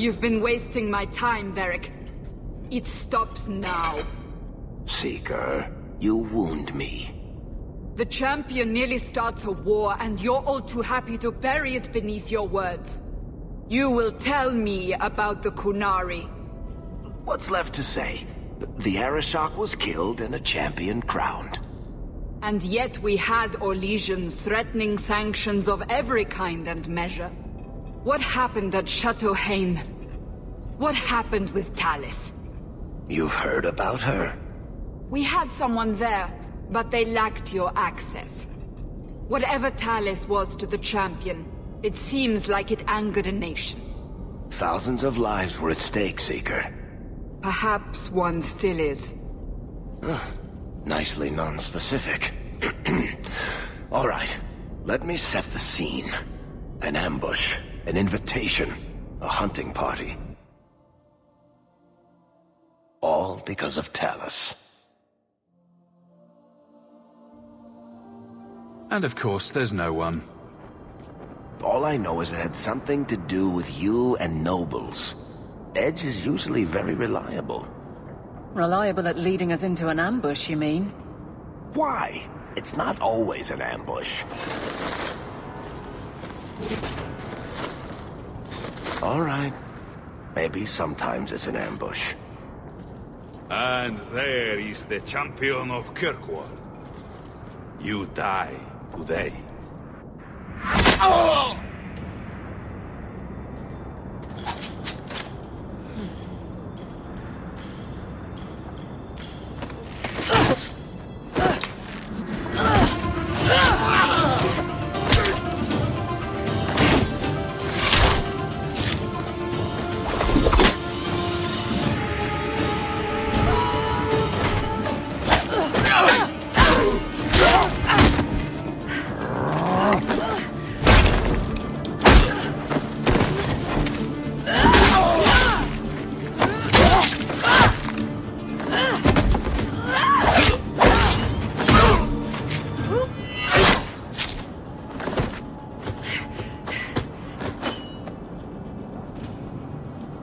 You've been wasting my time, Varric. It stops now. Seeker, you wound me. The champion nearly starts a war, and you're all too happy to bury it beneath your words. You will tell me about the Qunari. What's left to say? The Arishok was killed and a champion crowned. And yet we had Orlesians threatening sanctions of every kind and measure. What happened at Chateau Hain? What happened with Tallis? You've heard about her? We had someone there, but they lacked your access. Whatever Tallis was to the champion, it seems like it angered a nation. Thousands of lives were at stake, Seeker. Perhaps one still is. Nicely non-specific. All right, let me set the scene. An ambush, an invitation, a hunting party. All because of Tallis. And of course, there's no one. All I know is it had something to do with you and nobles. Edge is usually very reliable. Reliable at leading us into an ambush, you mean? Why? It's not always an ambush. All right. Maybe sometimes it's an ambush. And there is the champion of Kirkwall. You die today. Oh!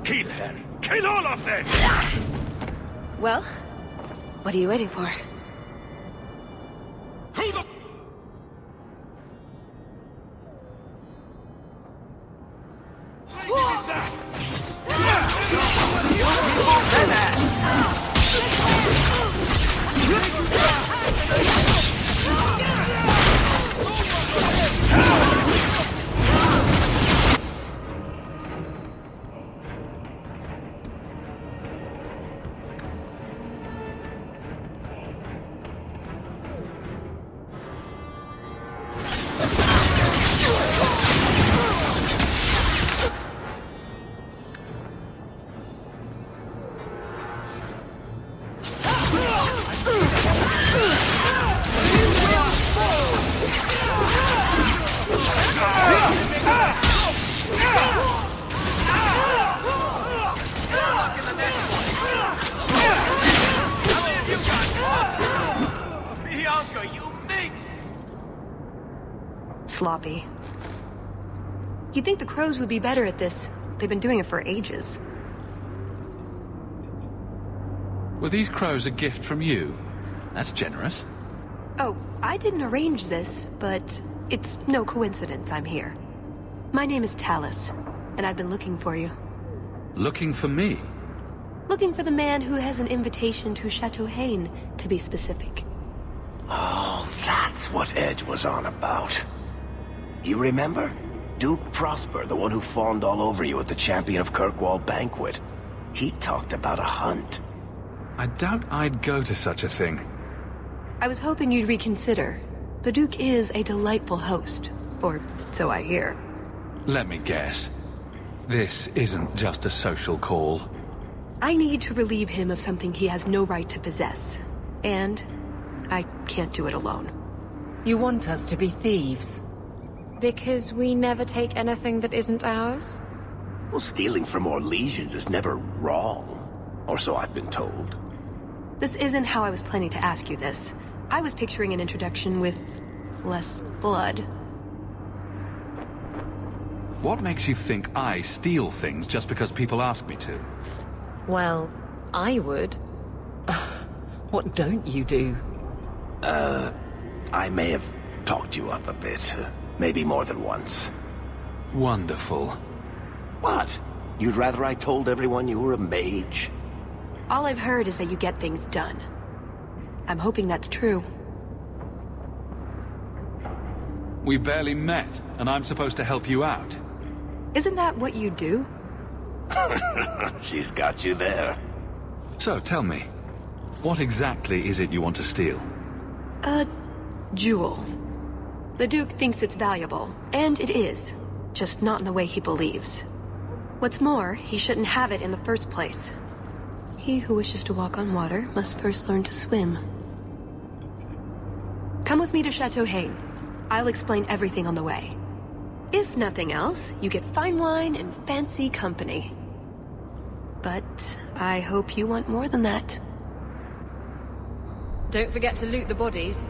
Kill her! Kill all of them! Well, what are you waiting for? Who the... Sloppy. You'd think the crows would be better at this. They've been doing it for ages. Were these crows a gift from you? That's generous. Oh, I didn't arrange this, but it's no coincidence I'm here. My name is Tallis, and I've been looking for you. Looking for me? Looking for the man who has an invitation to Chateau Hain, to be specific. Oh, that's what Edge was on about. You remember? Duke Prosper, the one who fawned all over you at the Champion of Kirkwall banquet. He talked about a hunt. I doubt I'd go to such a thing. I was hoping you'd reconsider. The Duke is a delightful host, or so I hear. Let me guess. This isn't just a social call. I need to relieve him of something he has no right to possess. And I can't do it alone. You want us to be thieves? Because we never take anything that isn't ours? Well, stealing from Orlesians is never wrong. Or so I've been told. This isn't how I was planning to ask you this. I was picturing an introduction with less blood. What makes you think I steal things just because people ask me to? Well, I would. What don't you do? I may have talked you up a bit. Maybe more than once. Wonderful. What? You'd rather I told everyone you were a mage? All I've heard is that you get things done. I'm hoping that's true. We barely met, and I'm supposed to help you out. Isn't that what you do? She's got you there. So, tell me, what exactly is it you want to steal? A jewel. The Duke thinks it's valuable, and it is. Just not in the way he believes. What's more, he shouldn't have it in the first place. He who wishes to walk on water must first learn to swim. Come with me to Chateau Hain. I'll explain everything on the way. If nothing else, you get fine wine and fancy company. But I hope you want more than that. Don't forget to loot the bodies.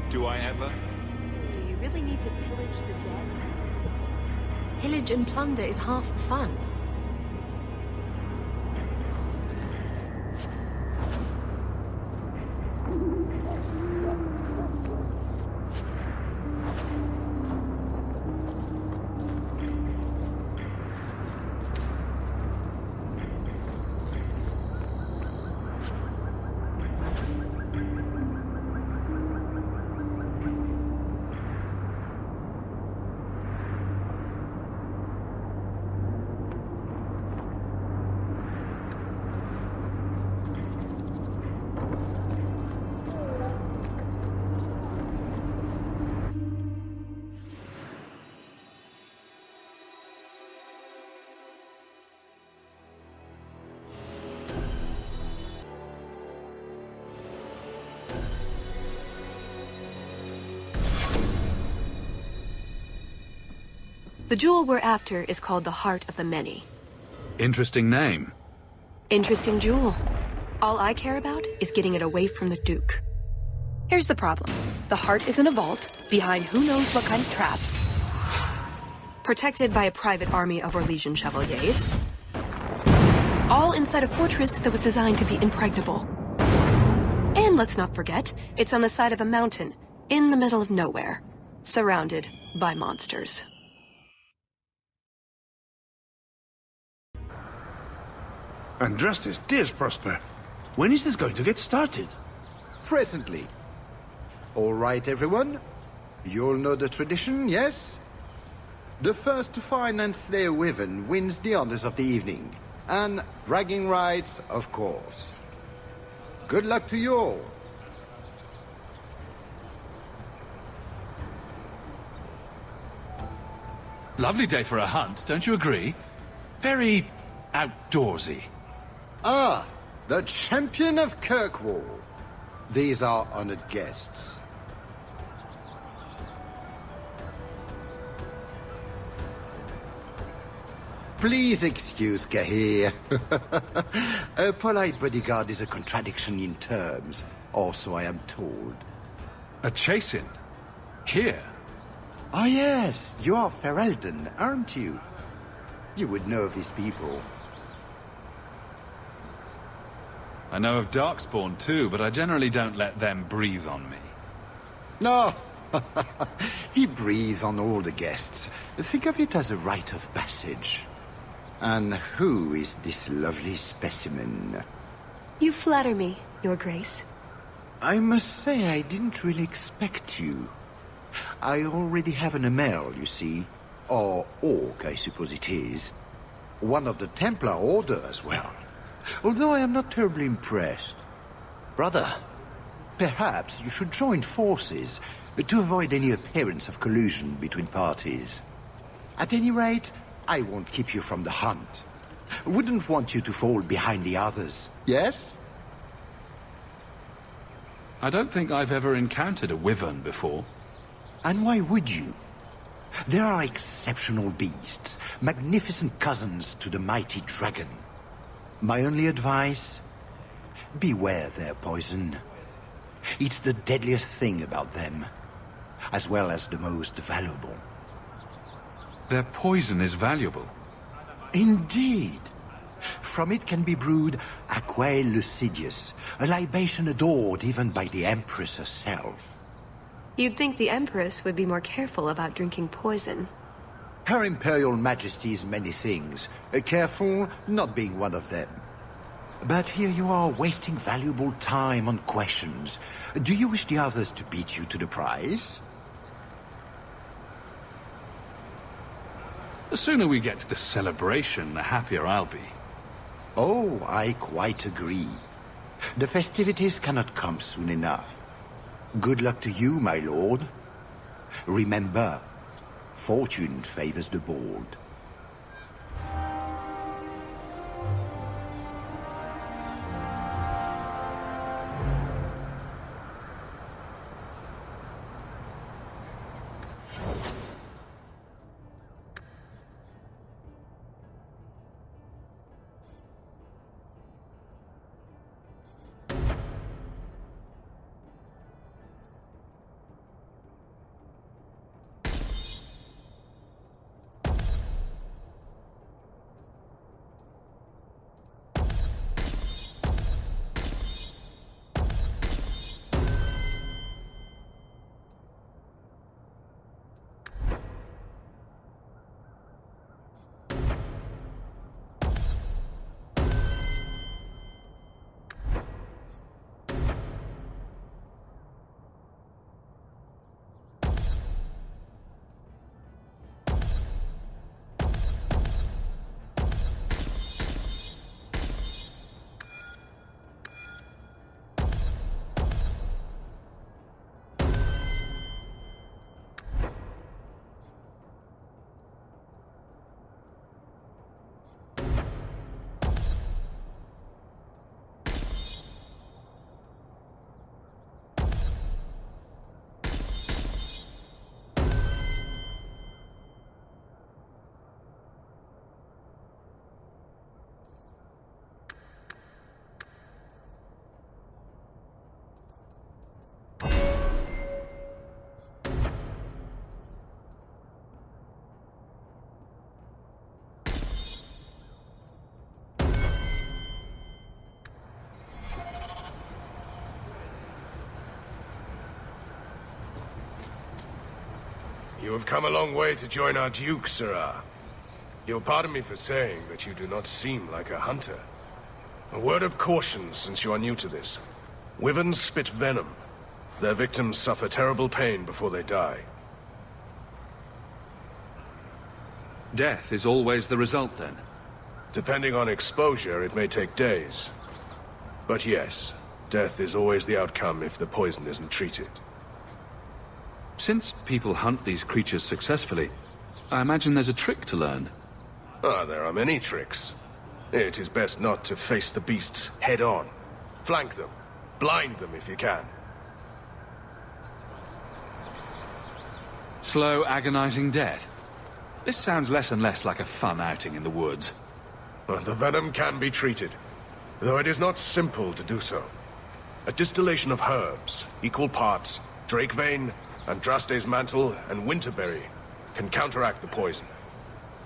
Do I ever? Do you really need to pillage the dead? Pillage and plunder is half the fun. The jewel we're after is called the Heart of the Many. Interesting name. Interesting jewel. All I care about is getting it away from the Duke. Here's the problem. The heart is in a vault, behind who knows what kind of traps. Protected by a private army of Orlesian chevaliers. All inside a fortress that was designed to be impregnable. And let's not forget, it's on the side of a mountain, in the middle of nowhere, surrounded by monsters. Andrastes, dears Prosper. When is this going to get started? Presently. All right, everyone. You'll know the tradition, yes? The first to find and slay a Wyvern wins the honors of the evening. And bragging rights, of course. Good luck to you all. Lovely day for a hunt, don't you agree? Very outdoorsy. Ah, the champion of Kirkwall. These are honored guests. Please excuse Kahir. A polite bodyguard is a contradiction in terms, or so I am told. A chase-in? Here? Ah yes, you are Ferelden, aren't you? You would know these people. I know of Darkspawn too, but I generally don't let them breathe on me. No, he breathes on all the guests. Think of it as a rite of passage. And who is this lovely specimen? You flatter me, Your Grace. I must say I didn't really expect you. I already have an Amel, you see. Or Orc, I suppose it is. One of the Templar Order as well. Although I am not terribly impressed. Brother. Perhaps you should join forces to avoid any appearance of collusion between parties. At any rate, I won't keep you from the hunt. Wouldn't want you to fall behind the others, yes? I don't think I've ever encountered a Wyvern before. And why would you? They are exceptional beasts, magnificent cousins to the mighty dragon. My only advice? Beware their poison. It's the deadliest thing about them, as well as the most valuable. Their poison is valuable. Indeed. From it can be brewed Aquae Lucidius, a libation adored even by the Empress herself. You'd think the Empress would be more careful about drinking poison. Her Imperial Majesty's many things, careful not being one of them. But here you are wasting valuable time on questions. Do you wish the others to beat you to the prize? The sooner we get to the celebration, the happier I'll be. Oh, I quite agree. The festivities cannot come soon enough. Good luck to you, my lord. Remember, fortune favors the bold. You have come a long way to join our Duke, Sirrah. You'll pardon me for saying that you do not seem like a hunter. A word of caution since you are new to this. Wyverns spit venom. Their victims suffer terrible pain before they die. Death is always the result, then? Depending on exposure, it may take days. But yes, death is always the outcome if the poison isn't treated. Since people hunt these creatures successfully, I imagine there's a trick to learn. Ah, there are many tricks. It is best not to face the beasts head-on. Flank them. Blind them if you can. Slow, agonizing death. This sounds less and less like a fun outing in the woods. But the venom can be treated, though it is not simple to do so. A distillation of herbs, equal parts, drake vein, Andraste's mantle, and winterberry can counteract the poison.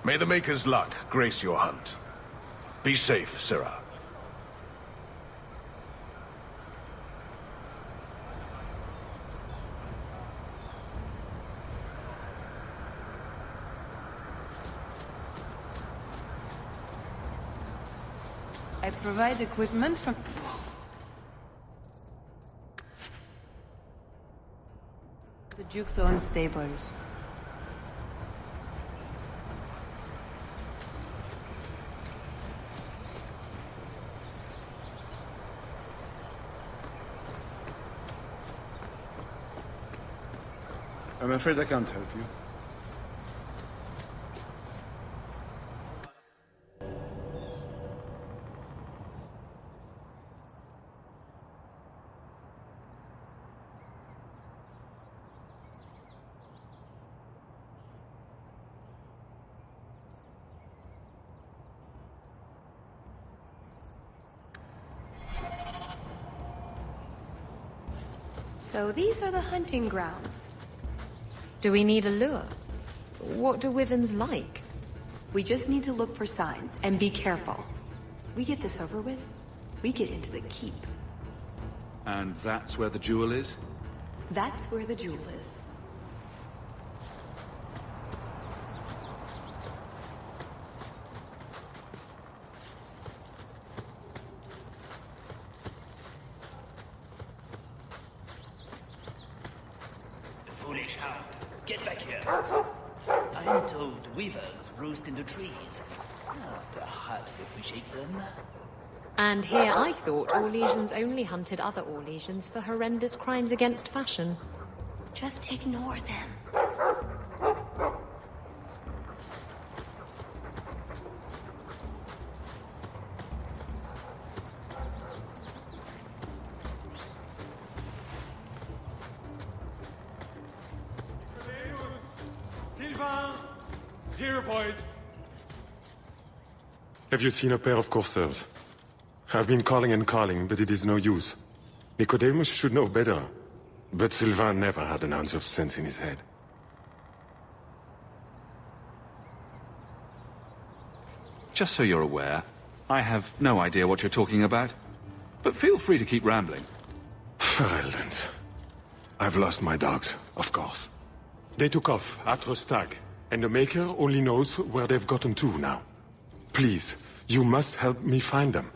May the Maker's luck grace your hunt. Be safe, Sirrah. I provide equipment from... the Duke's own stables. I'm afraid I can't help you. So these are the hunting grounds. Do we need a lure? What do Wyverns like? We just need to look for signs, and be careful. We get this over with, we get into the keep. And that's where the jewel is? That's where the jewel is. Foolish hound, get back here. I'm told wyverns roost in the trees. Perhaps if we shake them? And here I thought Orlesians only hunted other Orlesians for horrendous crimes against fashion. Just ignore them. Sylvain! Here, boys! Have you seen a pair of coursers? I've been calling and calling, but it is no use. Nicodemus should know better. But Sylvain never had an ounce of sense in his head. Just so you're aware, I have no idea what you're talking about. But feel free to keep rambling. Ferelden's. I've lost my dogs, of course. They took off after a stag, and the Maker only knows where they've gotten to now. Please, you must help me find them.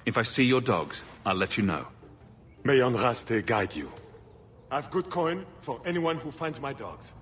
If I see your dogs, I'll let you know. May Andraste guide you. I've good coin for anyone who finds my dogs.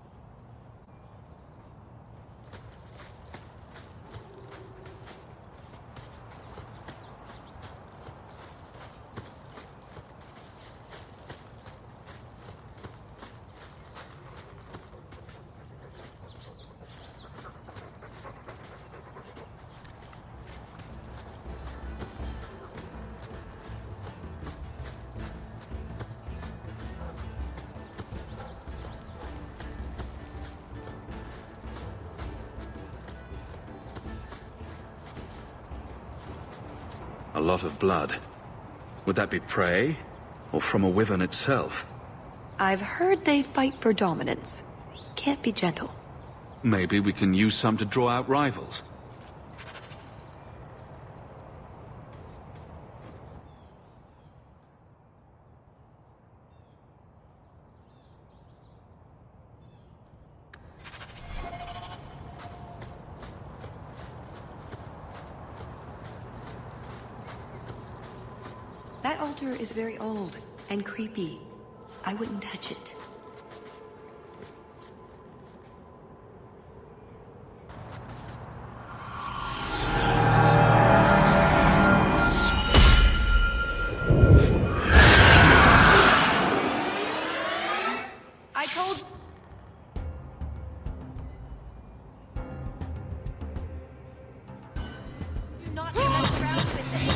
A lot of blood. Would that be prey? Or from a wyvern itself? I've heard they fight for dominance. Can't be gentle. Maybe we can use some to draw out rivals. That altar is very old and creepy. I wouldn't touch it. I told... Not mess around with it.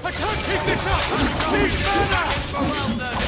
I can't keep this up! Need mana!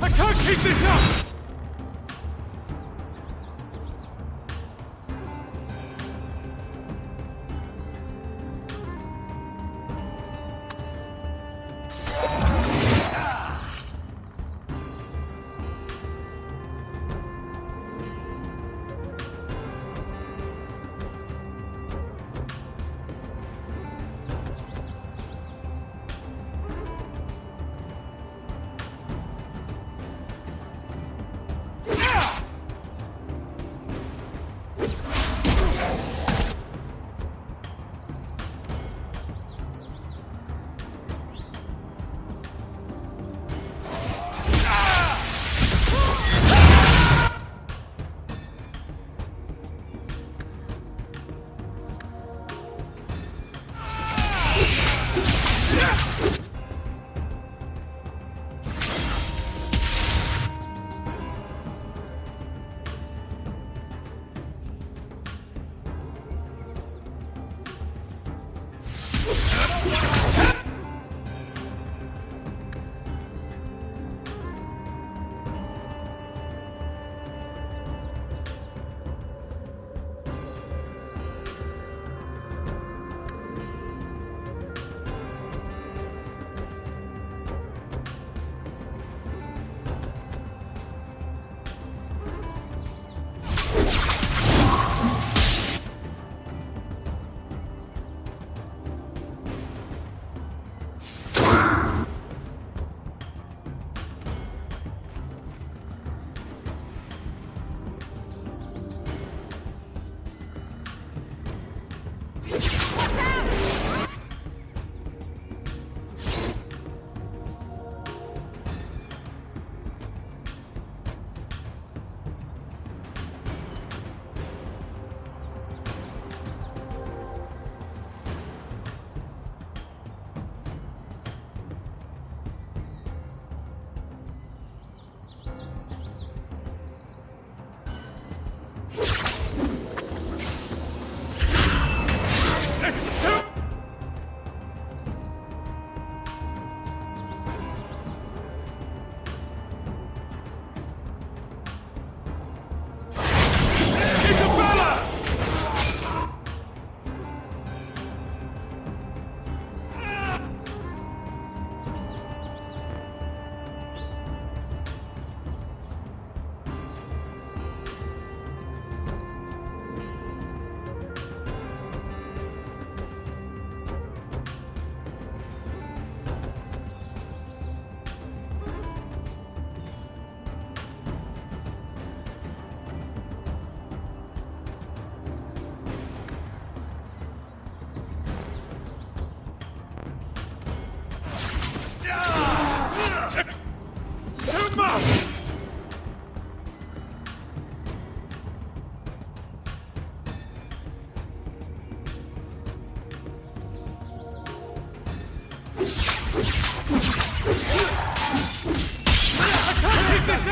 I can't keep this up!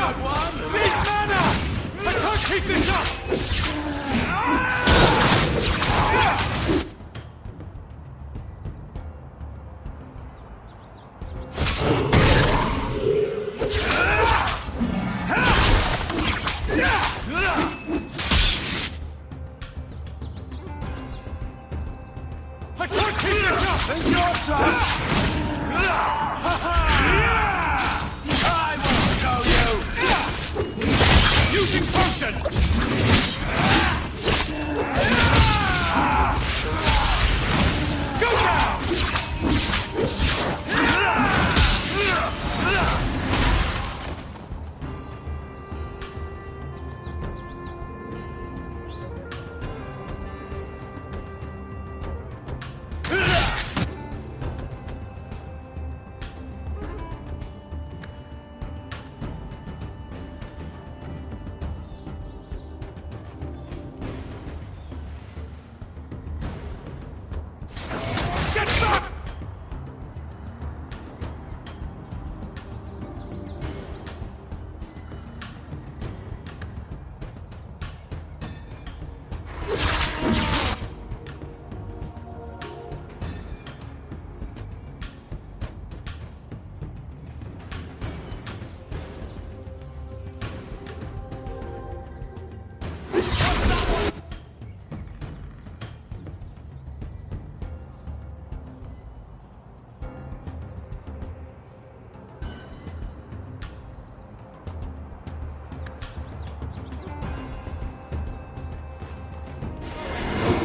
up! Need mana! I can't keep this up! I can't keep this up! It's your turn! I won't show you! Using potion! Go down!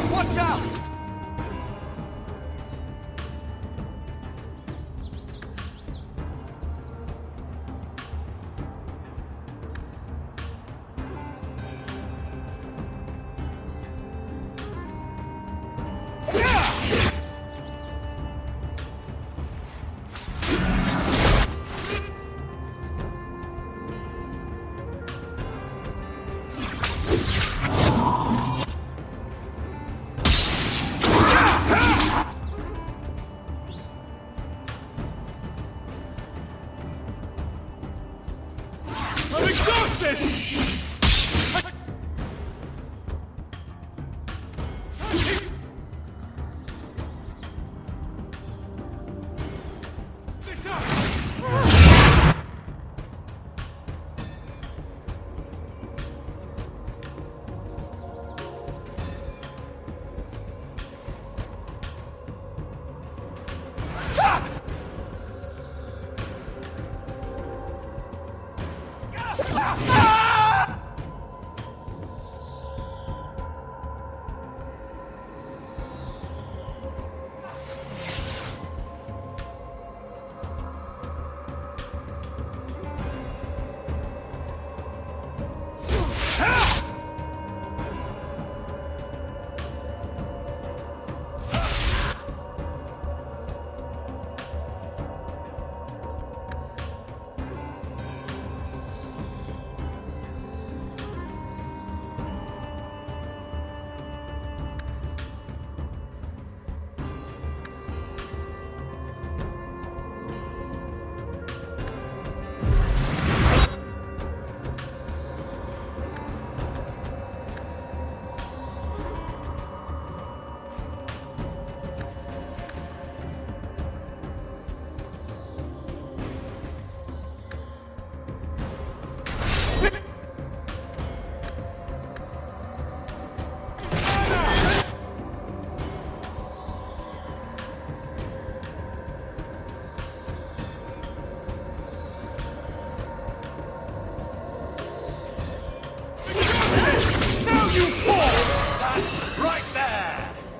Watch out! I'm exhausted!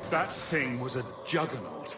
That thing was a juggernaut.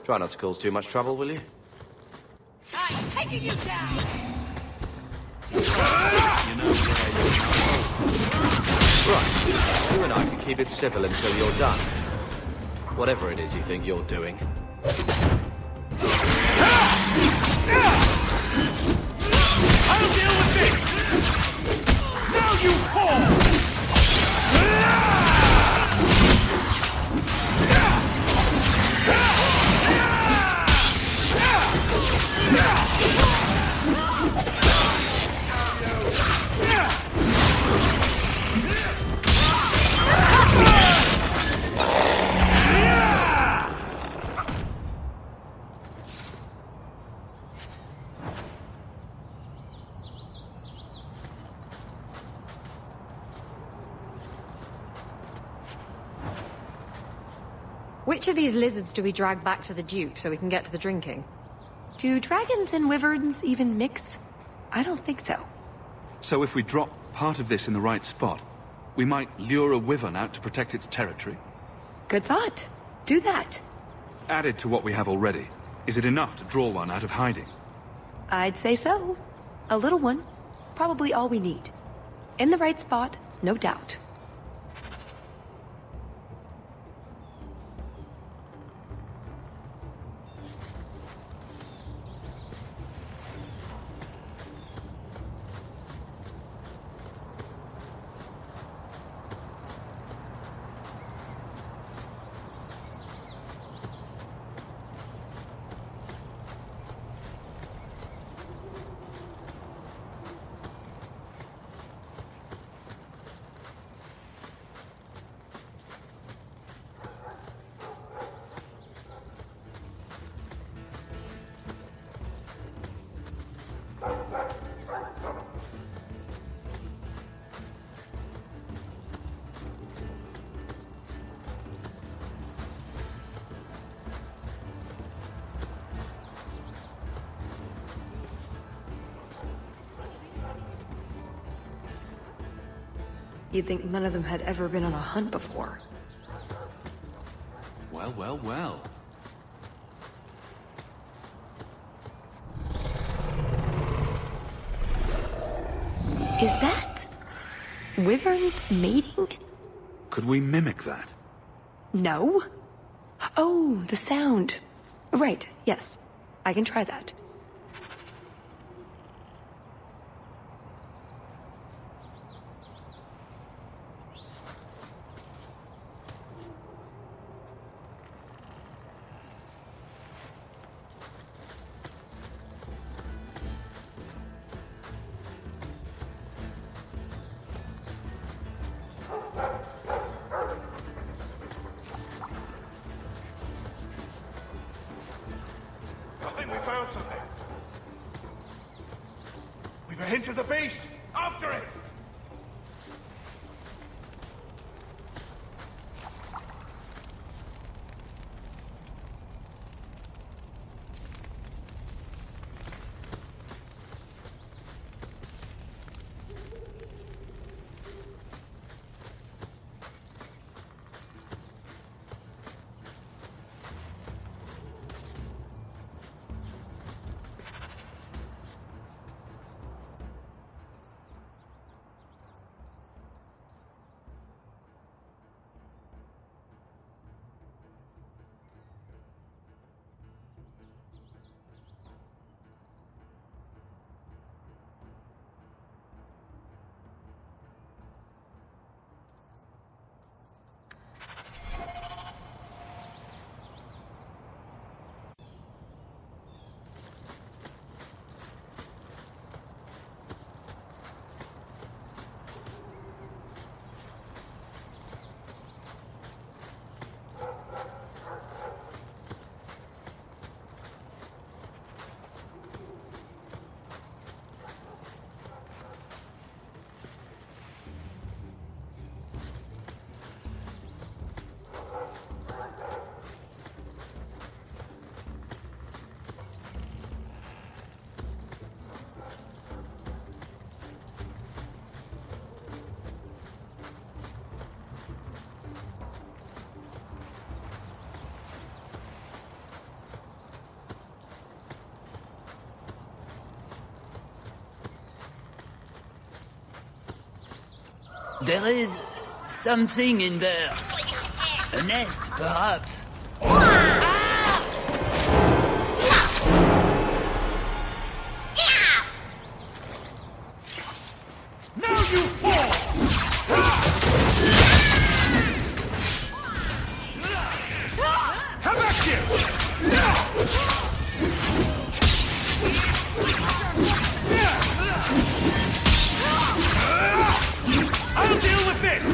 Try not to cause too much trouble, will you? I'm taking you down! Right. You and I can keep it civil until you're done. Whatever it is you think you're doing. I'll deal with this! Now you fall! Which of these lizards do we drag back to the Duke so we can get to the drinking? Do dragons and wyverns even mix? I don't think so. So if we drop part of this in the right spot, we might lure a wyvern out to protect its territory? Good thought. Do that. Added to what we have already, is it enough to draw one out of hiding? I'd say so. A little one. Probably all we need. In the right spot, no doubt. You'd think none of them had ever been on a hunt before. Well, well, well. Is that... wyverns mating? Could we mimic that? No. Oh, the sound. Right, yes. I can try that. I think we found something. We've a hint of the beast! After it! There is something in there. A nest, perhaps. Now you fall! Come back here! I'll deal with this!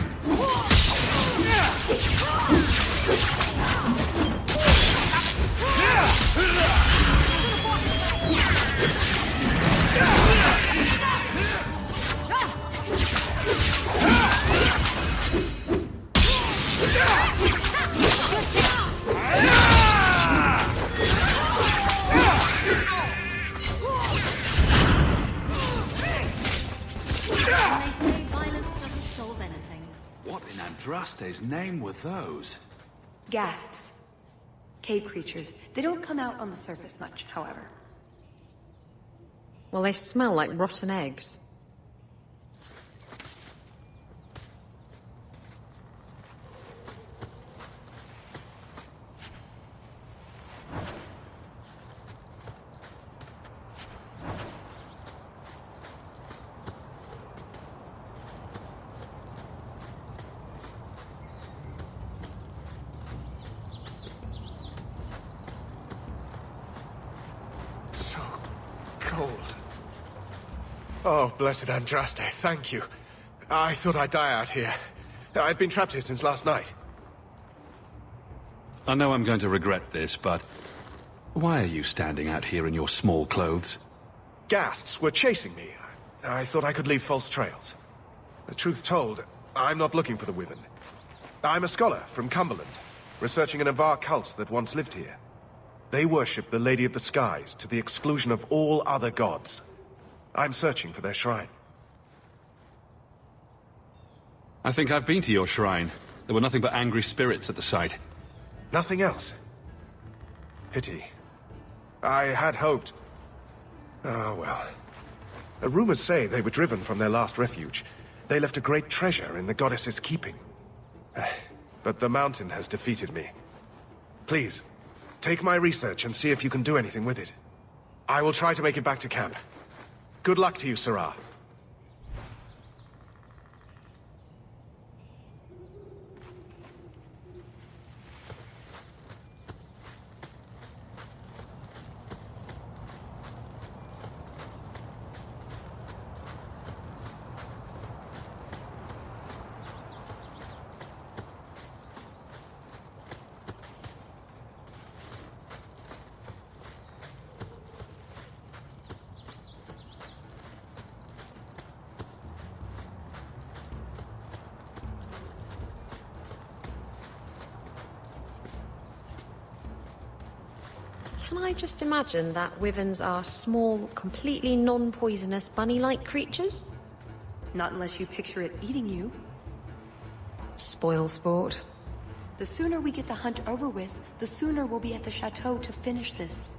What in Andraste's name were those? Ghasts. Cave creatures. They don't come out on the surface much, however. Well, they smell like rotten eggs. Oh, blessed Andraste, thank you. I thought I'd die out here. I've been trapped here since last night. I know I'm going to regret this, but why are you standing out here in your small clothes? Ghasts were chasing me. I thought I could leave false trails. The truth told, I'm not looking for the Wyvern. I'm a scholar from Cumberland, researching an Avar cult that once lived here. They worship the Lady of the Skies to the exclusion of all other gods. I'm searching for their shrine. I think I've been to your shrine. There were nothing but angry spirits at the site. Nothing else. Pity. I had hoped. Oh, well. The rumors say they were driven from their last refuge. They left a great treasure in the goddess's keeping. But the mountain has defeated me. Please, take my research and see if you can do anything with it. I will try to make it back to camp. Good luck to you, Sirrah. Can I just imagine that wyverns are small, completely non-poisonous, bunny-like creatures? Not unless you picture it eating you. Spoil sport. The sooner we get the hunt over with, the sooner we'll be at the chateau to finish this.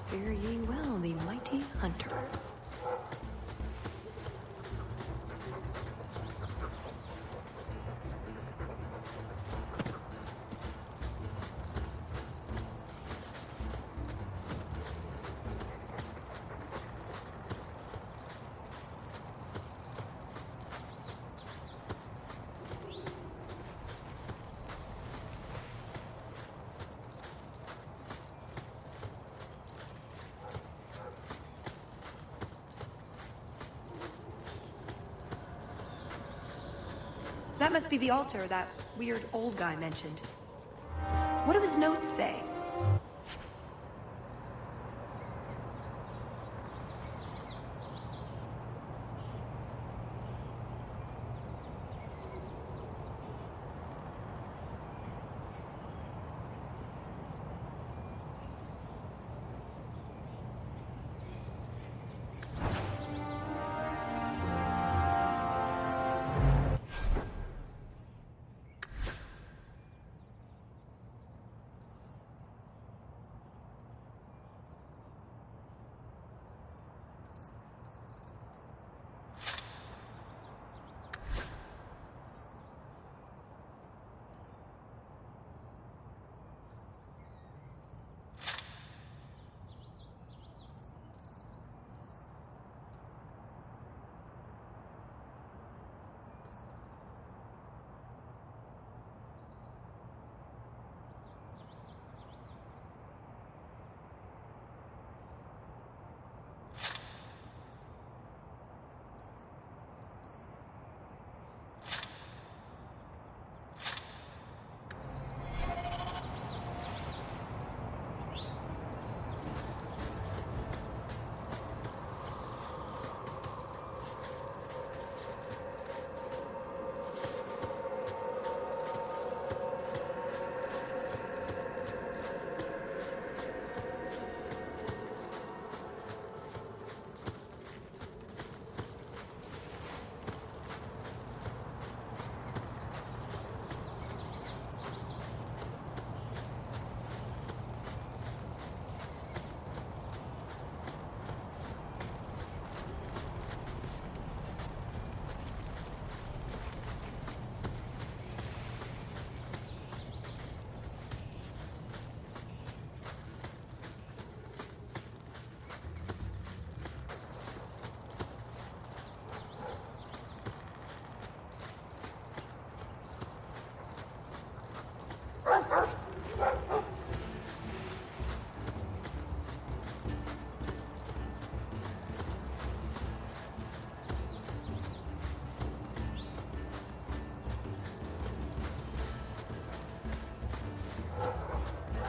Fare ye well, the mighty hunters. That must be the altar that weird old guy mentioned. What do his notes say?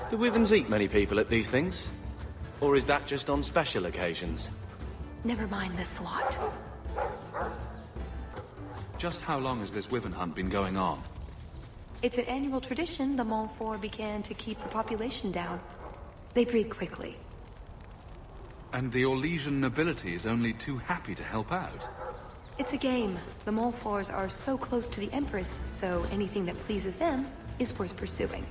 Do Wyverns eat many people at these things? Or is that just on special occasions? Never mind this lot. Just how long has this Wyvern hunt been going on? It's an annual tradition the Montfort began to keep the population down. They breed quickly. And the Orlesian nobility is only too happy to help out. It's a game. The Montforts are so close to the Empress, so anything that pleases them is worth pursuing.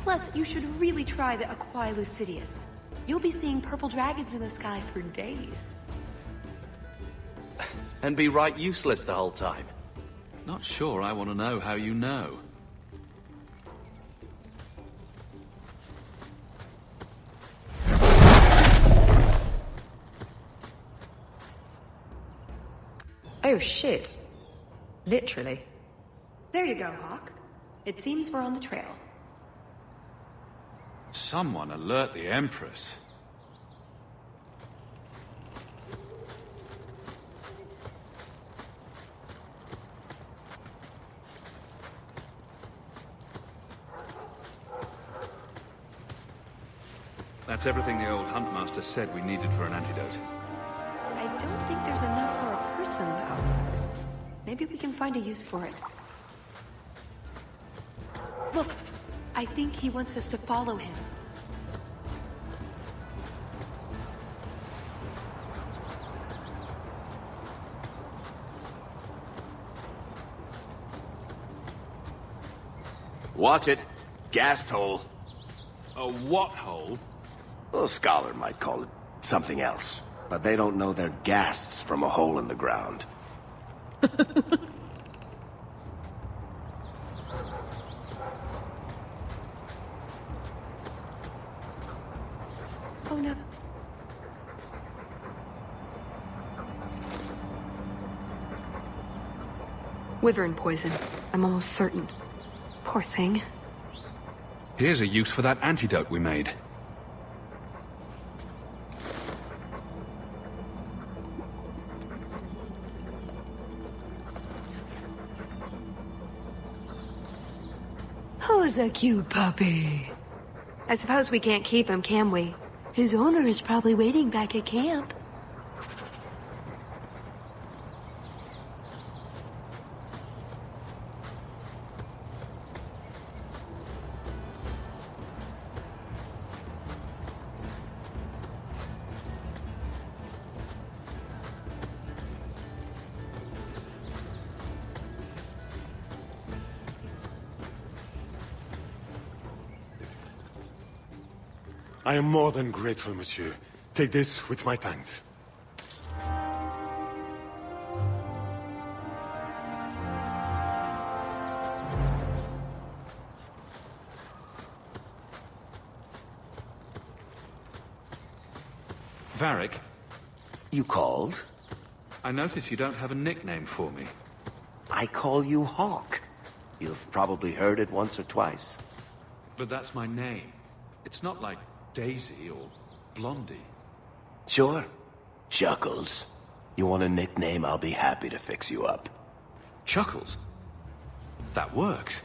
Plus, you should really try the Aquae Lucidius. You'll be seeing purple dragons in the sky for days. And be right useless the whole time. Not sure I want to know how you know. Oh shit. Literally. There you go, Hawk. It seems we're on the trail. Someone alert the Empress. That's everything the old Huntmaster said we needed for an antidote. I don't think there's enough for a person, though. Maybe we can find a use for it. Look, I think he wants us to follow him. Watch it. Gas hole. A what hole? A scholar might call it something else. But they don't know they're ghasts from a hole in the ground. Oh no. Wyvern poison. I'm almost certain. Poor thing. Here's a use for that antidote we made. Who's a cute puppy? I suppose we can't keep him, can we? His owner is probably waiting back at camp. I am more than grateful, monsieur. Take this with my thanks. Varric, You called? I notice you don't have a nickname for me. I call you Hawk. You've probably heard it once or twice. But that's my name. It's not like Daisy or Blondie. Sure. Chuckles. You want a nickname, I'll be happy to fix you up. Chuckles? That works.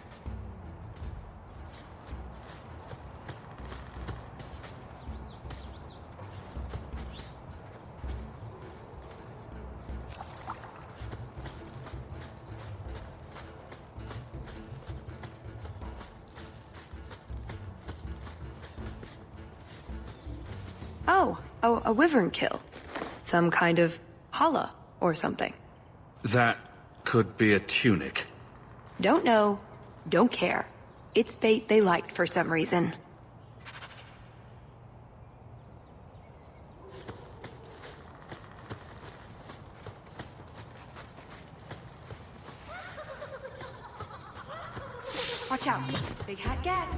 Oh, a wyvern kill. Some kind of holla or something. That could be a tunic. Don't know, don't care. It's fate they liked for some reason. Watch out, big hat gas.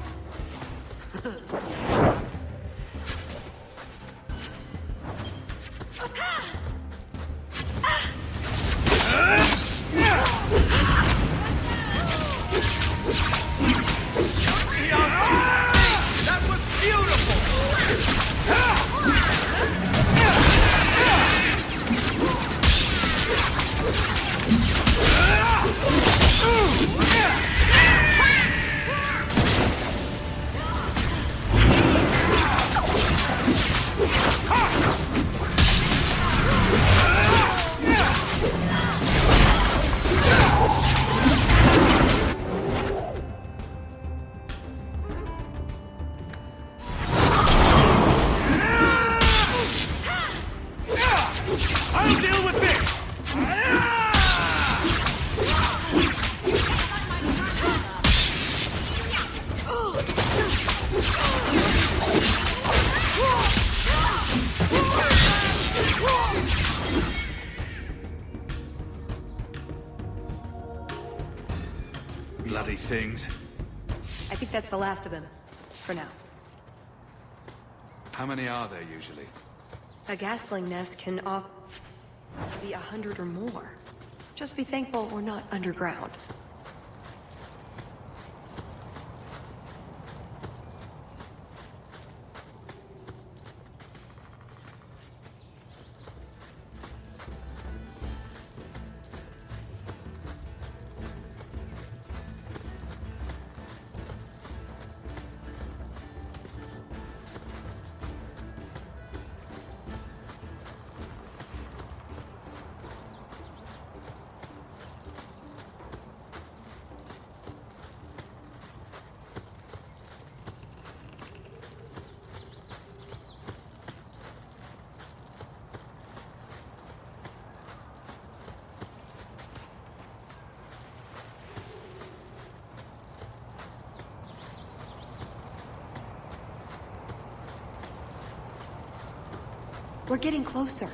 That was beautiful! I'll deal with this! Bloody things. I think that's the last of them. For now. How many are there usually? A gasling nest can be 100 or more. Just be thankful we're not underground. We're getting closer.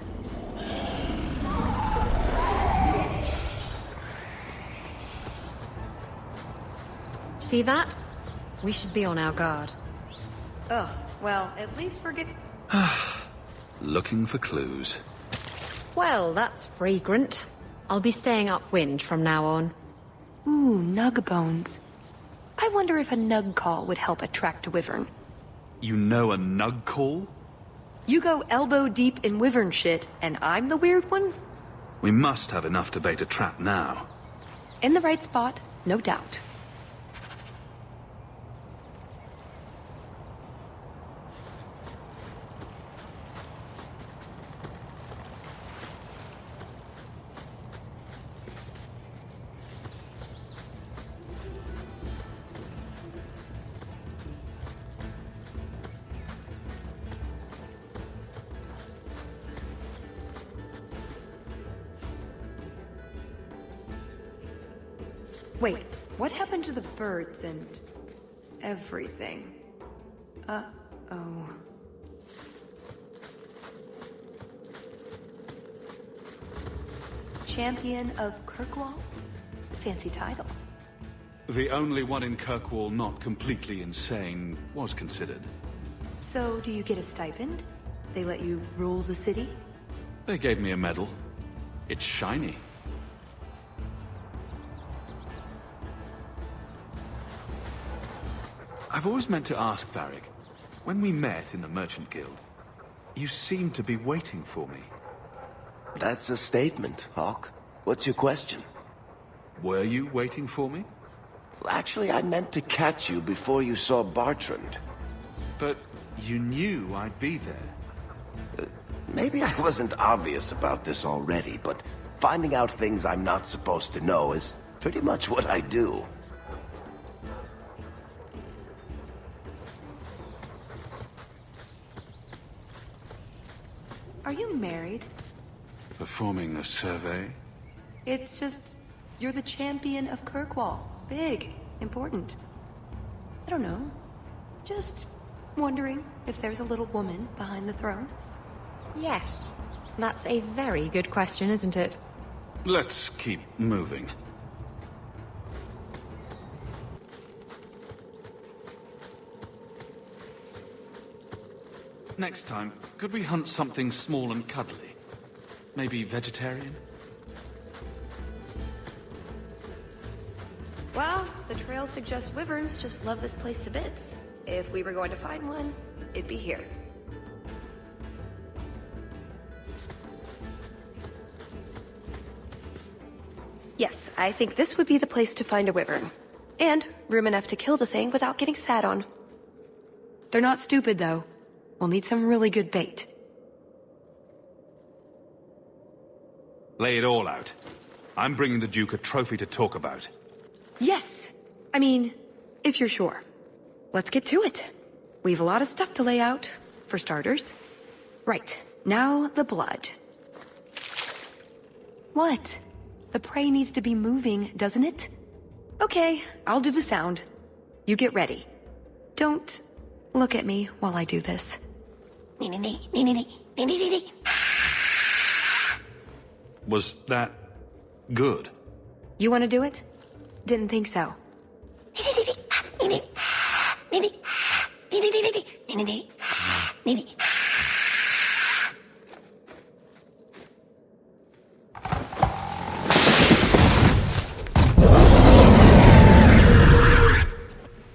See that? We should be on our guard. Ugh, well, at least we're getting... Looking for clues. Well, that's fragrant. I'll be staying upwind from now on. Ooh, nug bones. I wonder if a nug call would help attract a wyvern. You know a nug call? You go elbow deep in wyvern shit, and I'm the weird one? We must have enough to bait a trap now. In the right spot, no doubt. Wait, what happened to the birds and everything? Uh-oh. Champion of Kirkwall? Fancy title. The only one in Kirkwall not completely insane was considered. So, do you get a stipend? They let you rule the city? They gave me a medal. It's shiny. I've always meant to ask Varric, when we met in the Merchant Guild, you seemed to be waiting for me. That's a statement, Hawk. What's your question? Were you waiting for me? Actually, I meant to catch you before you saw Bartrand. But you knew I'd be there. Maybe I wasn't obvious about this already, but finding out things I'm not supposed to know is pretty much what I do. Are you married? Performing a survey? It's just, you're the champion of Kirkwall. Big. Important. I don't know. Just wondering if there's a little woman behind the throne. Yes. That's a very good question, isn't it? Let's keep moving. Next time, could we hunt something small and cuddly? Maybe vegetarian? Well, the trail suggests wyverns just love this place to bits. If we were going to find one, it'd be here. Yes, I think this would be the place to find a wyvern. And room enough to kill the thing without getting sat on. They're not stupid, though. We'll need some really good bait. Lay it all out. I'm bringing the Duke a trophy to talk about. Yes! I mean, if you're sure. Let's get to it. We've a lot of stuff to lay out, for starters. Right, now the blood. What? The prey needs to be moving, doesn't it? Okay, I'll do the sound. You get ready. Don't look at me while I do this. Was that good? You want to do it? Didn't think so.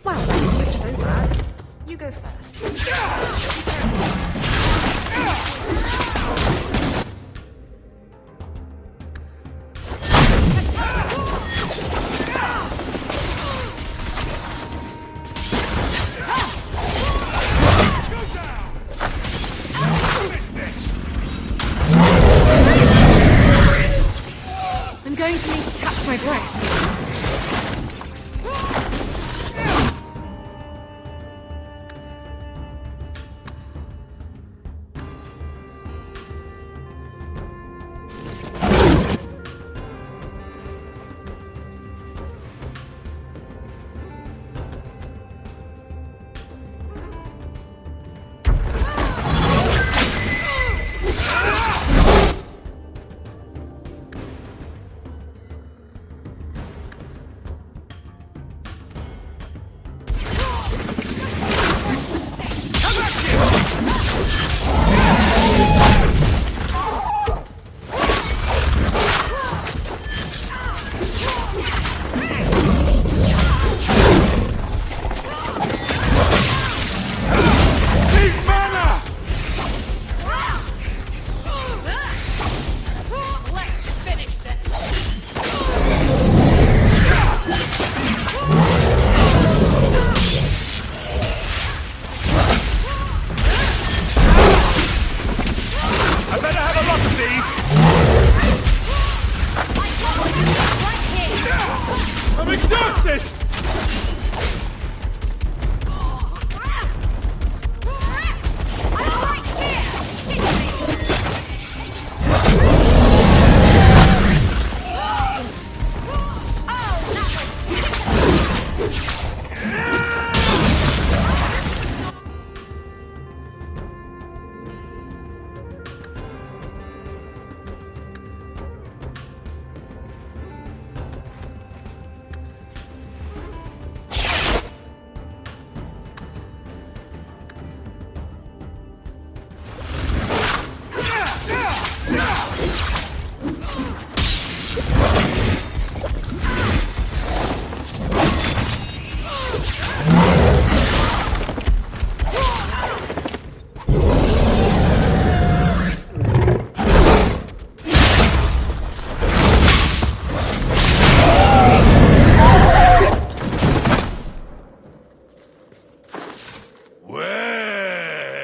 Well, let's switch over. You go first. I'm going to need to catch my breath.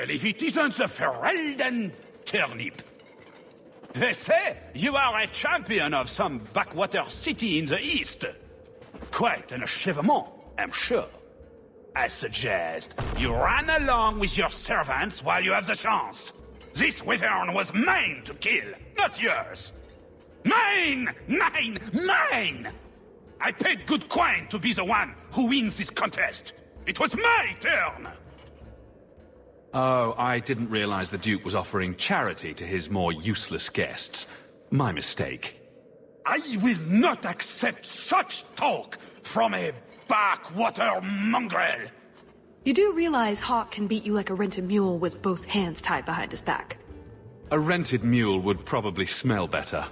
Well, if it isn't the Ferelden turnip. They say you are a champion of some backwater city in the east. Quite an achievement, I'm sure. I suggest you run along with your servants while you have the chance. This Wyvern was mine to kill, not yours. Mine! Mine! Mine! I paid good coin to be the one who wins this contest. It was my turn! Oh, I didn't realize the Duke was offering charity to his more useless guests. My mistake. I will not accept such talk from a backwater mongrel! You do realize Hawk can beat you like a rented mule with both hands tied behind his back. A rented mule would probably smell better.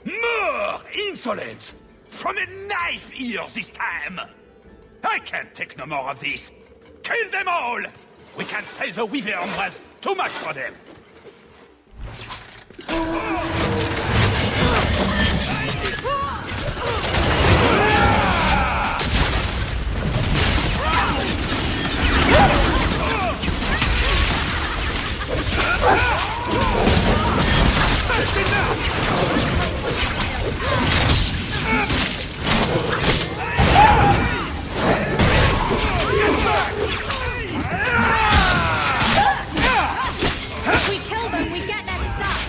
More insolence! From a knife ear this time! I can't take no more of this! Kill them all! We can say the Wyvern was too much for them! If we kill them, we get their stuff!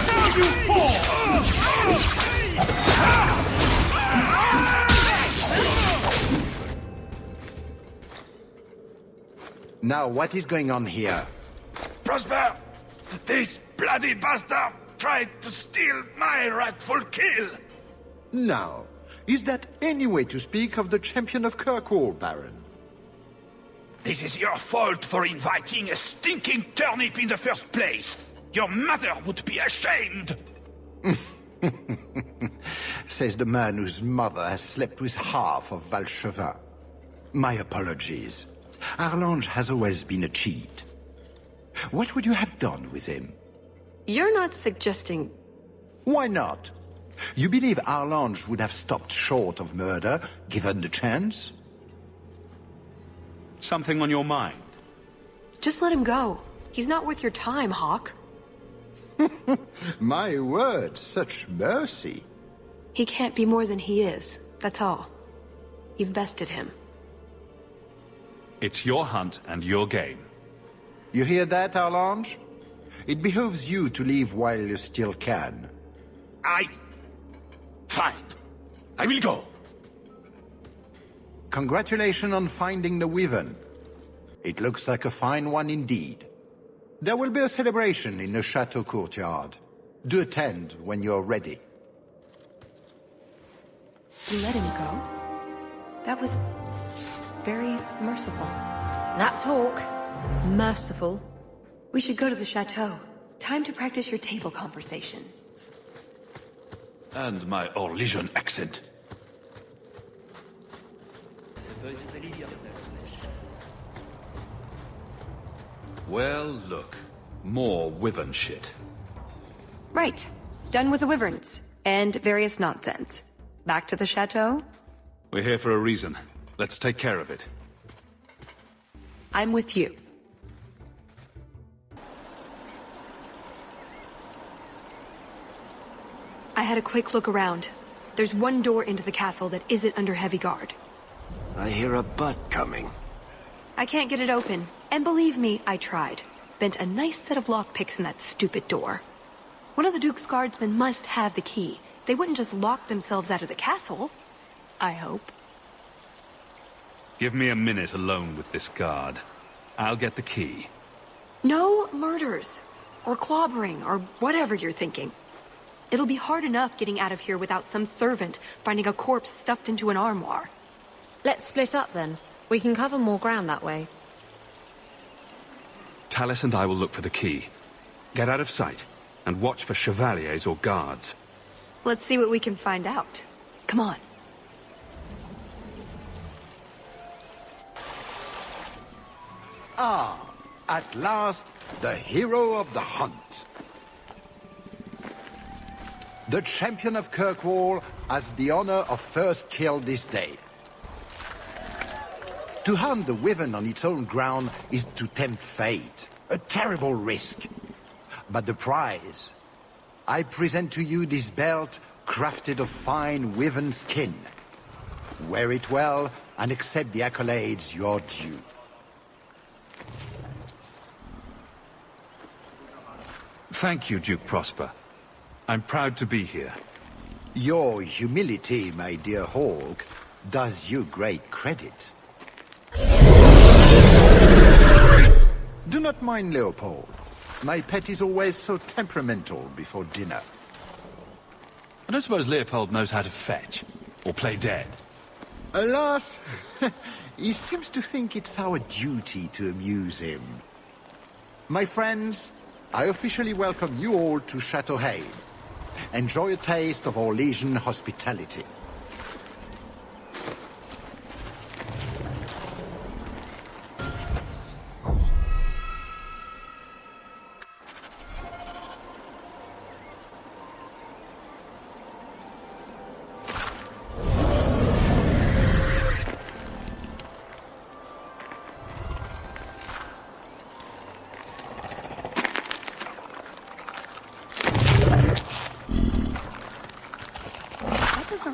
Now you fall! Now, what is going on here? Prosper! This bloody bastard tried to steal my rightful kill! Now, is that any way to speak of the champion of Kirkwall, Baron? This is your fault for inviting a stinking turnip in the first place! Your mother would be ashamed! Says the man whose mother has slept with half of Valchevin. My apologies. Arlange has always been a cheat. What would you have done with him? You're not suggesting... Why not? You believe Arlange would have stopped short of murder, given the chance? Something on your mind? Just let him go. He's not worth your time, Hawk. My word, such mercy. He can't be more than he is, that's all. You've bested him. It's your hunt and your game. You hear that, Arlange? It behooves you to leave while you still can. Fine. I will go. Congratulations on finding the Wyvern. It looks like a fine one indeed. There will be a celebration in the chateau courtyard. Do attend when you're ready. You let him go? That was... very merciful. That's Hawk. Merciful. We should go to the chateau. Time to practice your table conversation. And my Orlesian accent. Well, look. More Wyvern shit. Right. Done with the Wyverns. And various nonsense. Back to the chateau? We're here for a reason. Let's take care of it. I'm with you. I had a quick look around. There's one door into the castle that isn't under heavy guard. I hear a butt coming. I can't get it open. And believe me, I tried. Bent a nice set of lockpicks in that stupid door. One of the Duke's guardsmen must have the key. They wouldn't just lock themselves out of the castle. I hope. Give me a minute alone with this guard. I'll get the key. No murders. Or clobbering, or whatever you're thinking. It'll be hard enough getting out of here without some servant finding a corpse stuffed into an armoire. Let's split up then. We can cover more ground that way. Tallis and I will look for the key. Get out of sight, and watch for chevaliers or guards. Let's see what we can find out. Come on. Ah, at last, the hero of the hunt. The champion of Kirkwall has the honor of first kill this day. To hunt the Wyvern on its own ground is to tempt fate. A terrible risk. But the prize... I present to you this belt crafted of fine Wyvern skin. Wear it well and accept the accolades you're due. Thank you, Duke Prosper. I'm proud to be here. Your humility, my dear Hawk, does you great credit. Do not mind Leopold. My pet is always so temperamental before dinner. I don't suppose Leopold knows how to fetch, or play dead. Alas, he seems to think it's our duty to amuse him. My friends, I officially welcome you all to Chateau Hain. Enjoy a taste of Orlesian hospitality.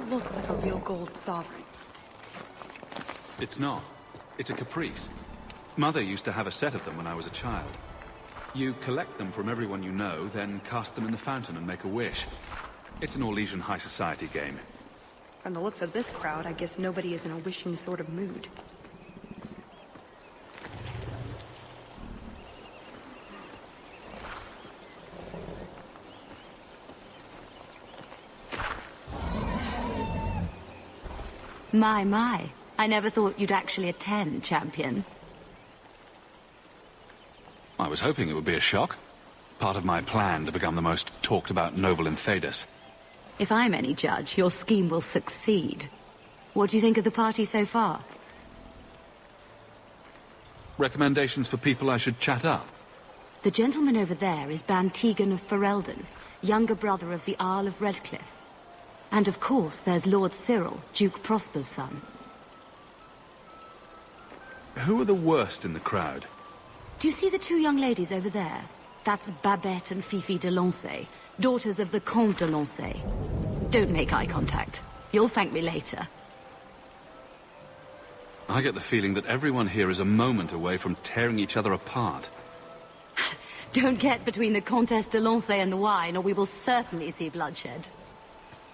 Look like a real gold sovereign. It's not. It's a caprice. Mother used to have a set of them when I was a child. You collect them from everyone you know, then cast them in the fountain and make a wish. It's an Orlesian high society game. From the looks of this crowd, I guess nobody is in a wishing sort of mood. My. I never thought you'd actually attend, champion. I was hoping it would be a shock. Part of my plan to become the most talked-about noble in Thedas. If I'm any judge, your scheme will succeed. What do you think of the party so far? Recommendations for people I should chat up? The gentleman over there is Bantegan of Ferelden, younger brother of the Earl of Redcliffe. And of course, there's Lord Cyril, Duke Prosper's son. Who are the worst in the crowd? Do you see the two young ladies over there? That's Babette and Fifi de Lancey, daughters of the Comte de Lancey. Don't make eye contact. You'll thank me later. I get the feeling that everyone here is a moment away from tearing each other apart. Don't get between the Comtesse de Lancey and the wine, or we will certainly see bloodshed.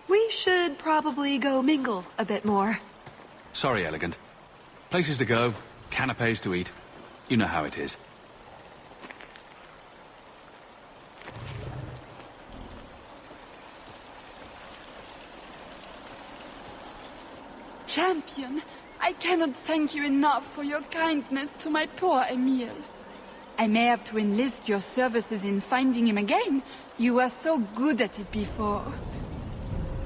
We should probably go mingle a bit more. Sorry, Elegant. Places to go, canapes to eat. You know how it is. Champion, I cannot thank you enough for your kindness to my poor Emile. I may have to enlist your services in finding him again. You were so good at it before.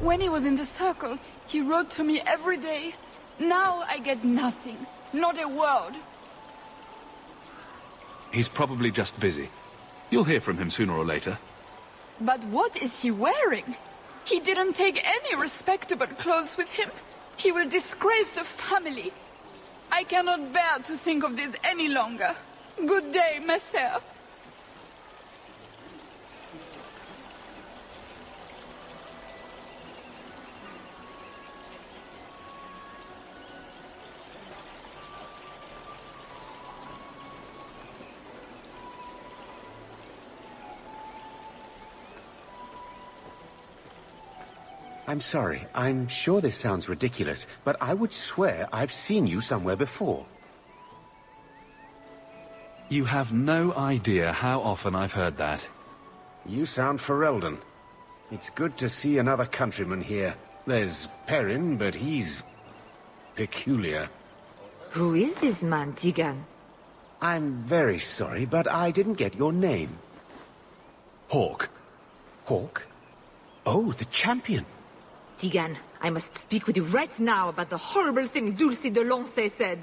When he was in the circle, he wrote to me every day. Now I get nothing. Not a word. He's probably just busy. You'll hear from him sooner or later. But what is he wearing? He didn't take any respectable clothes with him. He will disgrace the family. I cannot bear to think of this any longer. Good day, Messer. I'm sorry. I'm sure this sounds ridiculous, but I would swear I've seen you somewhere before. You have no idea how often I've heard that. You sound Ferelden. It's good to see another countryman here. There's Perrin, but he's... peculiar. Who is this man, Tigan? I'm very sorry, but I didn't get your name. Hawk. Hawk? Oh, the champion. Tigan, I must speak with you right now about the horrible thing Dulcie de Lancey said.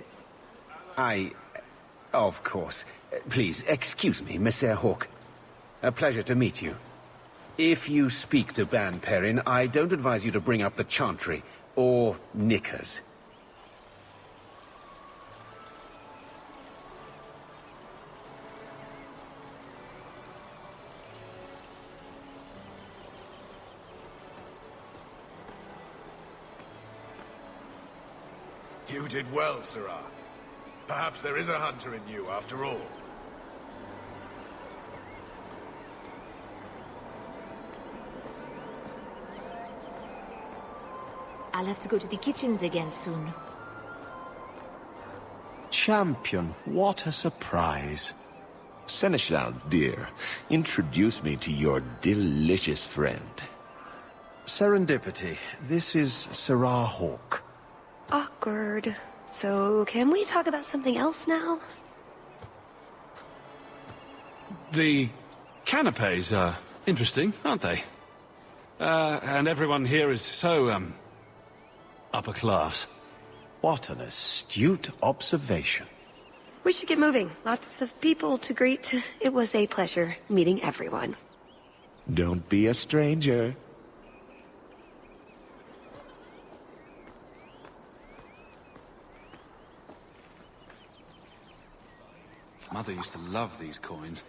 Of course. Please, excuse me, Messer Hawk. A pleasure to meet you. If you speak to Ban Perrin, I don't advise you to bring up the Chantry, or knickers. You did well, Sirrah. Perhaps there is a hunter in you, after all. I'll have to go to the kitchens again soon. Champion, what a surprise. Seneschal, dear, introduce me to your delicious friend. Serendipity. This is Sirrah Hawke. Awkward. So, can we talk about something else now? The canapes are interesting, aren't they? And everyone here is so, upper class. What an astute observation. We should get moving. Lots of people to greet. It was a pleasure meeting everyone. Don't be a stranger. Mother used to love these coins.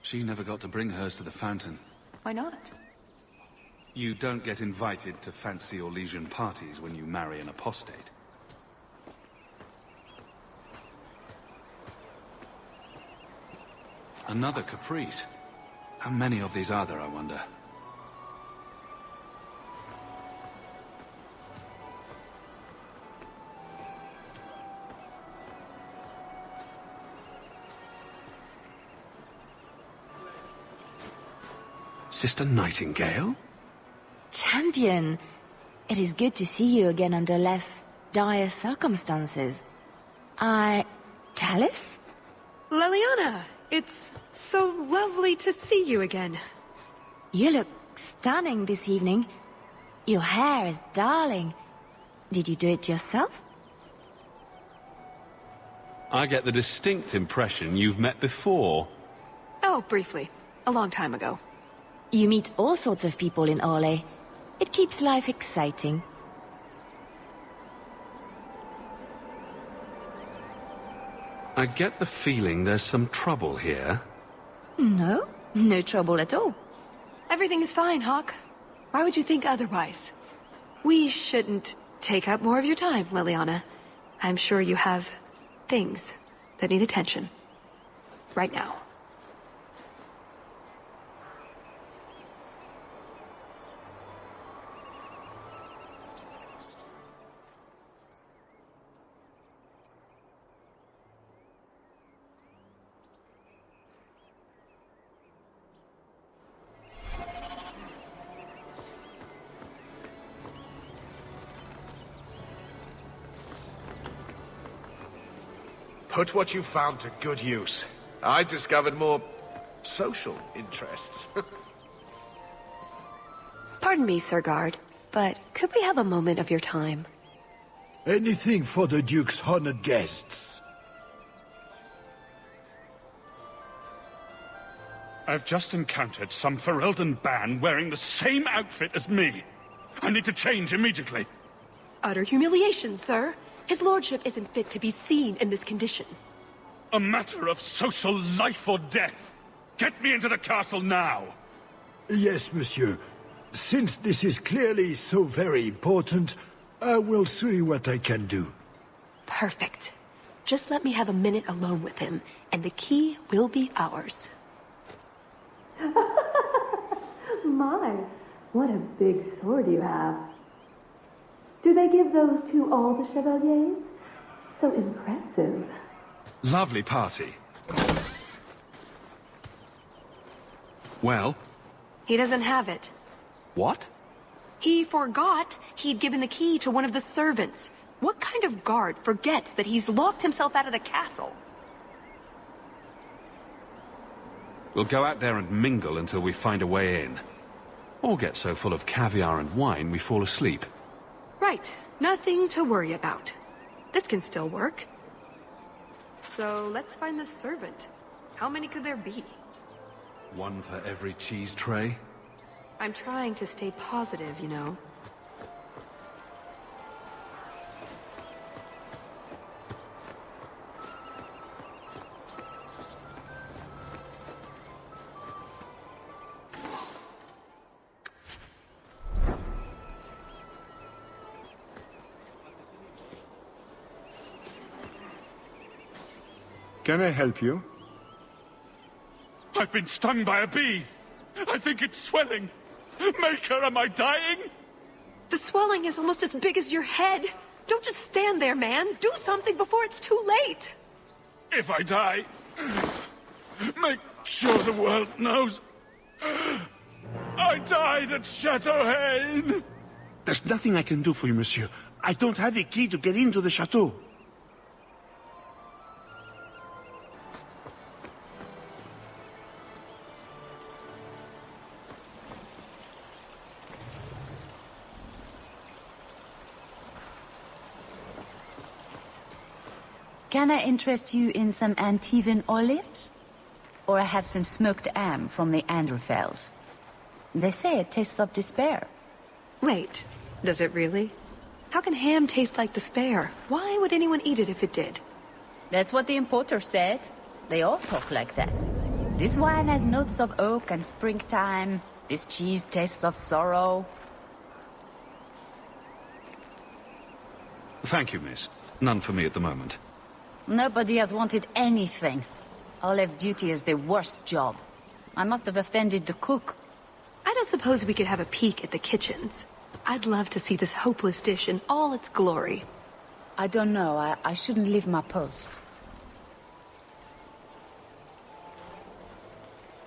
She never got to bring hers to the fountain. Why not? You don't get invited to fancy Orlesian parties when you marry an apostate. Another caprice. How many of these are there, I wonder? Sister Nightingale? Champion, it is good to see you again under less dire circumstances. Tallis? Leliana, it's so lovely to see you again. You look stunning this evening. Your hair is darling. Did you do it yourself? I get the distinct impression you've met before. Oh, briefly. A long time ago. You meet all sorts of people in Orlais. It keeps life exciting. I get the feeling there's some trouble here. No, no trouble at all. Everything is fine, Hawk. Why would you think otherwise? We shouldn't take up more of your time, Leliana. I'm sure you have things that need attention. Right now. Put what you found to good use. I discovered more social interests. Pardon me, Sir Guard, but could we have a moment of your time? Anything for the Duke's honored guests. I've just encountered some Ferelden ban wearing the same outfit as me. I need to change immediately. Utter humiliation, sir. His lordship isn't fit to be seen in this condition. A matter of social life or death. Get me into the castle now. Yes, monsieur. Since this is clearly so very important, I will see what I can do. Perfect. Just let me have a minute alone with him, and the key will be ours. My, what a big sword you have. Do they give those to all the chevaliers? So impressive. Lovely party. Well? He doesn't have it. What? He forgot he'd given the key to one of the servants. What kind of guard forgets that he's locked himself out of the castle? We'll go out there and mingle until we find a way in. Or get so full of caviar and wine we fall asleep. Right. Nothing to worry about. This can still work. So, let's find the servant. How many could there be? One for every cheese tray? I'm trying to stay positive, you know. Can I help you? I've been stung by a bee. I think it's swelling. Maker, am I dying? The swelling is almost as big as your head. Don't just stand there, man. Do something before it's too late. If I die, make sure the world knows I died at Chateau Haine. There's nothing I can do for you, monsieur. I don't have a key to get into the chateau. Can I interest you in some Antivan olives? Or I have some smoked ham from the Androfels. They say it tastes of despair. Wait, does it really? How can ham taste like despair? Why would anyone eat it if it did? That's what the importer said. They all talk like that. This wine has notes of oak and springtime. This cheese tastes of sorrow. Thank you, miss. None for me at the moment. Nobody has wanted anything. Olive duty is the worst job. I must have offended the cook. I don't suppose we could have a peek at the kitchens. I'd love to see this hopeless dish in all its glory. I don't know. I shouldn't leave my post.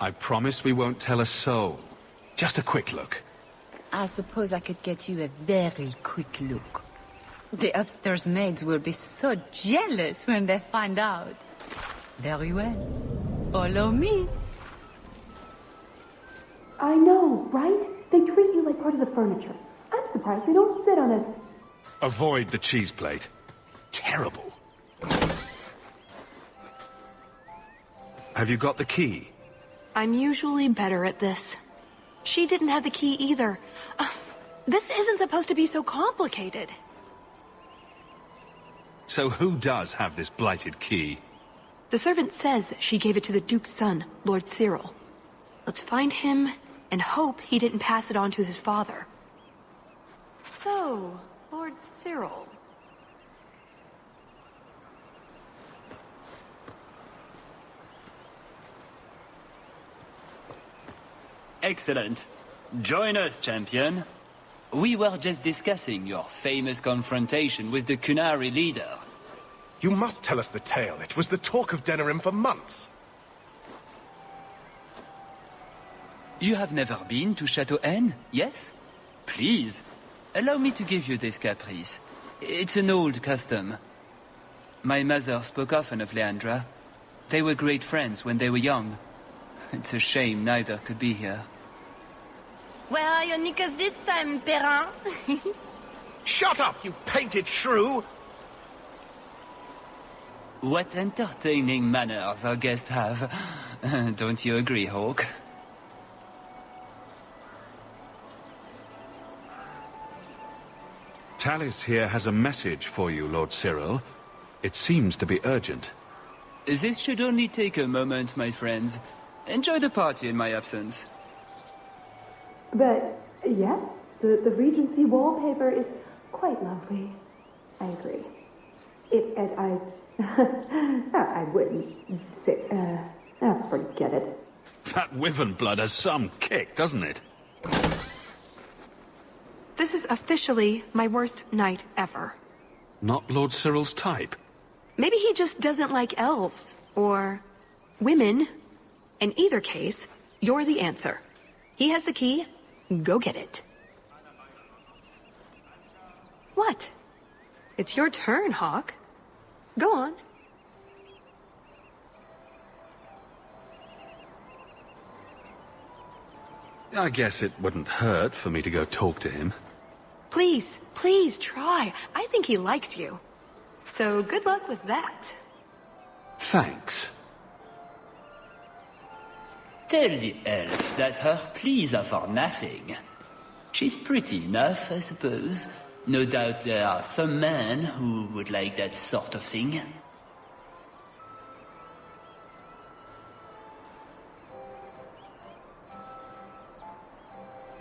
I promise we won't tell a soul. Just a quick look. I suppose I could get you a very quick look. The upstairs maids will be so jealous when they find out. Very well. Follow me. I know, right? They treat you like part of the furniture. I'm surprised they don't sit on it. Avoid the cheese plate. Terrible. Have you got the key? I'm usually better at this. She didn't have the key either. This isn't supposed to be so complicated. So who does have this blighted key? The servant says that she gave it to the Duke's son, Lord Cyril. Let's find him and hope he didn't pass it on to his father. So, Lord Cyril. Excellent. Join us, champion. We were just discussing your famous confrontation with the Kunari leader. You must tell us the tale. It was the talk of Denerim for months. You have never been to Chateau Haine, yes? Please, allow me to give you this caprice. It's an old custom. My mother spoke often of Leandra. They were great friends when they were young. It's a shame neither could be here. Where are your knickers this time, Perrin? Shut up, you painted shrew! What entertaining manners our guests have. Don't you agree, Hawk? Talis here has a message for you, Lord Cyril. It seems to be urgent. This should only take a moment, my friends. Enjoy the party in my absence. But, yes, the Regency wallpaper is quite lovely. I agree. I wouldn't say, forget it. That Wyvern blood has some kick, doesn't it? This is officially my worst night ever. Not Lord Cyril's type. Maybe he just doesn't like elves, or women. In either case, you're the answer. He has the key. Go get it. What? It's your turn, Hawk. Go on. I guess it wouldn't hurt for me to go talk to him. Please, please try. I think he likes you. So good luck with that. Thanks. Tell the elf that her pleas are for nothing. She's pretty enough, I suppose. No doubt there are some men who would like that sort of thing.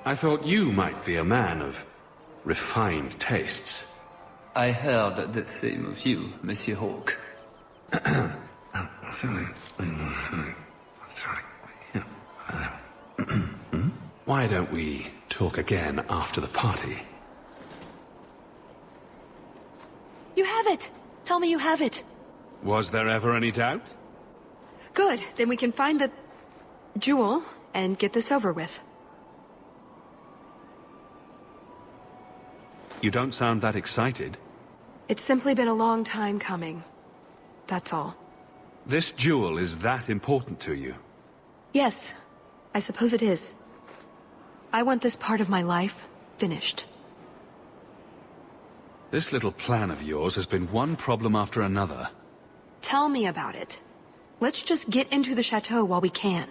I thought you might be a man of refined tastes. I heard the same of you, Monsieur Hawke. Why don't we talk again after the party? You have it! Tell me you have it. Was there ever any doubt? Good, then we can find the jewel and get this over with. You don't sound that excited. It's simply been a long time coming. That's all. This jewel is that important to you? Yes, I suppose it is. I want this part of my life finished. This little plan of yours has been one problem after another. Tell me about it. Let's just get into the chateau while we can.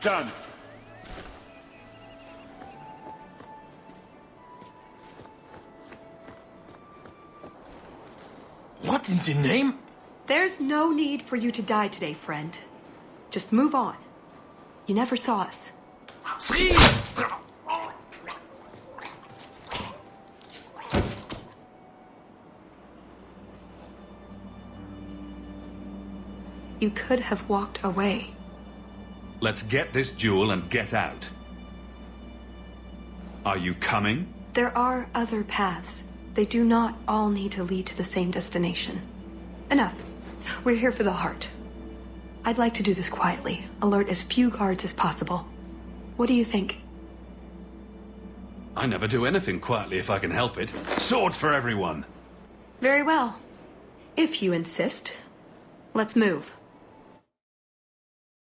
Done. What in the name? There's no need for you to die today, friend. Just move on. You never saw us. You could have walked away. Let's get this jewel and get out. Are you coming? There are other paths. They do not all need to lead to the same destination. Enough. We're here for the heart. I'd like to do this quietly, alert as few guards as possible. What do you think? I never do anything quietly if I can help it. Swords for everyone! Very well. If you insist. Let's move.